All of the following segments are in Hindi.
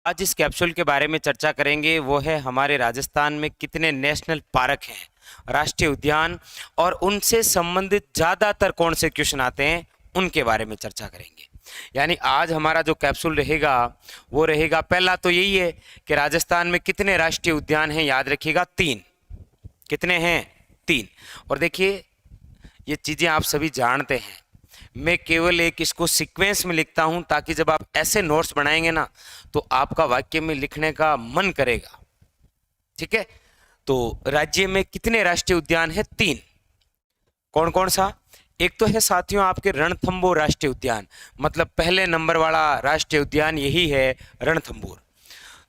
आज इस कैप्सूल के बारे में चर्चा करेंगे वो है हमारे राजस्थान में कितने नेशनल पार्क हैं, राष्ट्रीय उद्यान और उनसे संबंधित ज़्यादातर कौन से क्वेश्चन आते हैं उनके बारे में चर्चा करेंगे। यानी आज हमारा जो कैप्सूल रहेगा वो रहेगा, पहला तो यही है कि राजस्थान में कितने राष्ट्रीय उद्यान हैं, याद रखिएगा 3। कितने हैं? 3। और देखिए ये चीज़ें आप सभी जानते हैं, मैं केवल एक इसको सीक्वेंस में लिखता हूं ताकि जब आप ऐसे नोट्स बनाएंगे ना तो आपका वाक्य में लिखने का मन करेगा। ठीक है, तो राज्य में कितने राष्ट्रीय उद्यान है? 3। कौन कौन सा? एक तो है साथियों आपके रणथंभौर राष्ट्रीय उद्यान, मतलब पहले नंबर वाला राष्ट्रीय उद्यान यही है रणथंभौर।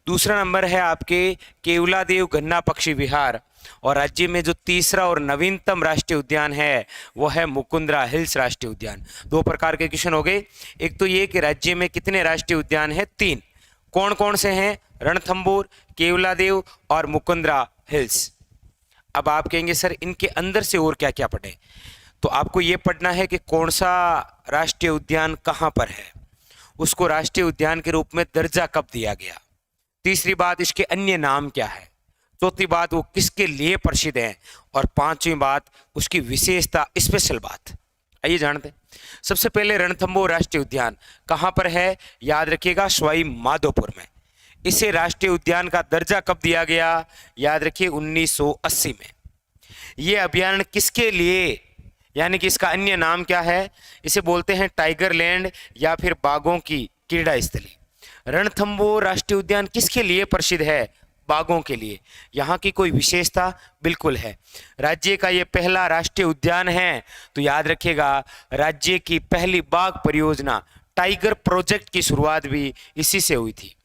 दूसरा नंबर है आपके केवलादेव गन्ना पक्षी विहार, और राज्य में जो तीसरा और नवीनतम राष्ट्रीय उद्यान है वो है मुकुंद्रा हिल्स राष्ट्रीय उद्यान। 2 प्रकार के क्वेश्चन हो गए। एक तो ये कि राज्य में कितने राष्ट्रीय उद्यान है? 3। कौन कौन से हैं? रणथंभौर, केवलादेव और मुकुंद्रा हिल्स। अब आप कहेंगे सर इनके अंदर से और क्या क्या पढ़े, तो आपको ये पढ़ना है कि कौन सा राष्ट्रीय उद्यान कहाँ पर है, उसको राष्ट्रीय उद्यान के रूप में दर्जा कब दिया गया, तीसरी बात इसके अन्य नाम क्या है, चौथी बात वो किसके लिए प्रसिद्ध है, और पांचवी बात उसकी विशेषता, स्पेशल बात। आइए जानते हैं। सबसे पहले रणथंभौर राष्ट्रीय उद्यान कहाँ पर है? याद रखिएगा सवाई माधोपुर में। इसे राष्ट्रीय उद्यान का दर्जा कब दिया गया? याद रखिए 1980 में। ये अभ्यारण्य किसके लिए, यानी कि इसका अन्य नाम क्या है? इसे बोलते हैं टाइगर लैंड या फिर बाघों की क्रीड़ा स्थली। रणथंभौर राष्ट्रीय उद्यान किसके लिए प्रसिद्ध है? बाघों के लिए। यहाँ की कोई विशेषता? बिल्कुल है, राज्य का ये पहला राष्ट्रीय उद्यान है, तो याद रखिएगा राज्य की पहली बाघ परियोजना टाइगर प्रोजेक्ट की शुरुआत भी इसी से हुई थी।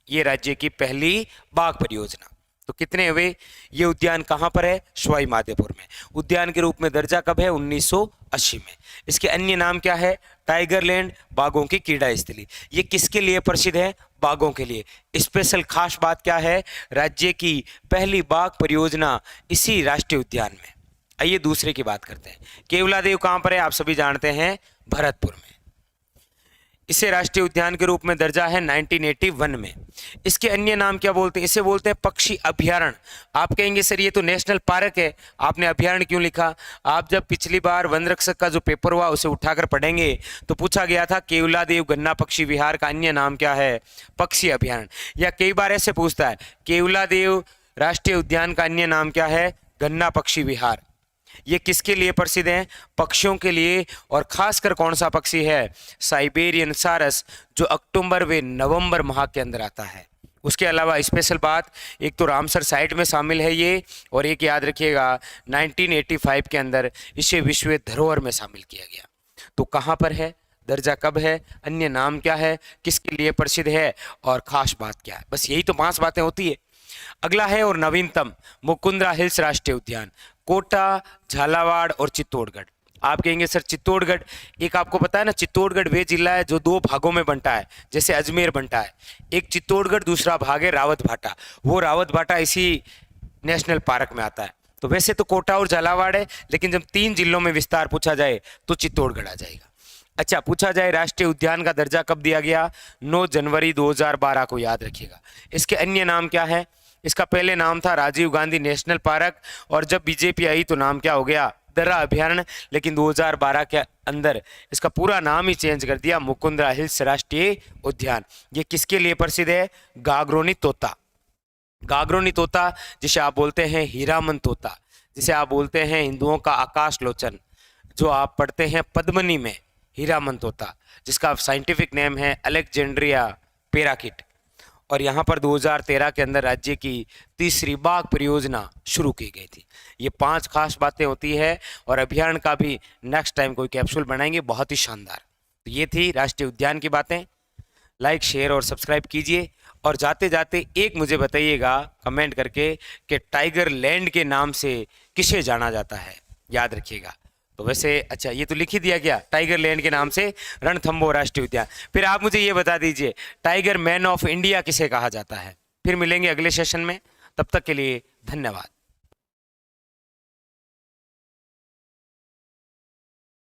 ये राज्य की पहली बाघ परियोजना। तो कितने हुए? ये उद्यान कहाँ पर है? सवाई माधोपुर में। उद्यान के रूप में दर्जा कब है? 1980 में। इसके अन्य नाम क्या है? टाइगर लैंड, बाघों की क्रीड़ा स्थली। ये किसके लिए प्रसिद्ध है? बाघों के लिए। स्पेशल खास बात क्या है? राज्य की पहली बाघ परियोजना इसी राष्ट्रीय उद्यान में। आइए दूसरे की बात करते हैं। केवलादेव कहाँ पर है? आप सभी जानते हैं भरतपुर में। इसे राष्ट्रीय उद्यान के रूप में दर्जा है 1981 में। इसके अन्य नाम क्या बोलते हैं? इसे बोलते हैं पक्षी अभ्यारण्य। आप कहेंगे सर ये तो नेशनल पार्क है, आपने अभ्यारण्य क्यों लिखा? आप जब पिछली बार वन रक्षक का जो पेपर हुआ उसे उठाकर पढ़ेंगे तो पूछा गया था केवलादेव गन्ना पक्षी विहार का अन्य नाम क्या है? पक्षी अभ्यारण्य। या कई बार ऐसे पूछता है केवलादेव राष्ट्रीय उद्यान का अन्य नाम क्या है? गन्ना पक्षी विहार। ये किसके लिए प्रसिद्ध हैं? पक्षियों के लिए। और खासकर कौन सा पक्षी है? साइबेरियन सारस, जो अक्टूबर व नवंबर माह के अंदर आता है। उसके अलावा स्पेशल बात, एक तो रामसर साइट में शामिल है ये, और एक याद रखिएगा 1985 के अंदर इसे विश्व धरोहर में शामिल किया गया। तो कहाँ पर है? दर्जा कब है? अन्य नाम क्या है? किसके लिए प्रसिद्ध है? और खास बात क्या है? बस यही तो 5 बातें होती है। अगला है और नवीनतम मुकुंद्रा हिल्स राष्ट्रीय उद्यान, कोटा, झालावाड़ और चित्तौड़गढ़। आप कहेंगे सर चित्तौड़गढ़, एक आपको पता है ना चित्तौड़गढ़ वे जिला है जो 2 भागों में बंटा है, जैसे अजमेर बंटा है। एक चित्तौड़गढ़, दूसरा भाग है रावत भाटा। वो रावत भाटा इसी नेशनल पार्क में आता है। तो वैसे तो कोटा और झालावाड़ है, लेकिन जब 3 जिलों में विस्तार पूछा जाए तो चित्तौड़गढ़ आ जाएगा। अच्छा, पूछा जाए राष्ट्रीय उद्यान का दर्जा कब दिया गया? 9 जनवरी 2012 को, याद रखिएगा। इसके अन्य नाम क्या है? इसका पहले नाम था राजीव गांधी नेशनल पार्क, और जब बीजेपी आई तो नाम क्या हो गया? दर्रा अभ्यारण्य। लेकिन 2012 के अंदर इसका पूरा नाम ही चेंज कर दिया, मुकुंद्रा हिल्स राष्ट्रीय उद्यान। ये किसके लिए प्रसिद्ध है? गागरोनी तोता। गागरोनी तोता जिसे आप बोलते हैं हीरामन तोता, जिसे आप बोलते हैं हिंदुओं का आकाश लोचन, जो आप पढ़ते हैं पद्मनी में, हीरामन तोता, जिसका साइंटिफिक नेम है अलेक्जेंड्रिया पैराकिट। और यहाँ पर 2013 के अंदर राज्य की तीसरी बाघ परियोजना शुरू की गई थी। ये 5 खास बातें होती है, और अभियान का भी नेक्स्ट टाइम कोई कैप्सूल बनाएंगे बहुत ही शानदार। तो ये थी राष्ट्रीय उद्यान की बातें। लाइक, शेयर और सब्सक्राइब कीजिए। और जाते जाते एक मुझे बताइएगा कमेंट करके कि टाइगर लैंड के नाम से किसे जाना जाता है, याद रखिएगा। तो वैसे अच्छा, ये तो लिख ही दिया गया टाइगर लैंड के नाम से रणथंभौर राष्ट्रीय उद्यान। फिर आप मुझे ये बता दीजिए टाइगर मैन ऑफ इंडिया किसे कहा जाता है। फिर मिलेंगे अगले सेशन में, तब तक के लिए धन्यवाद।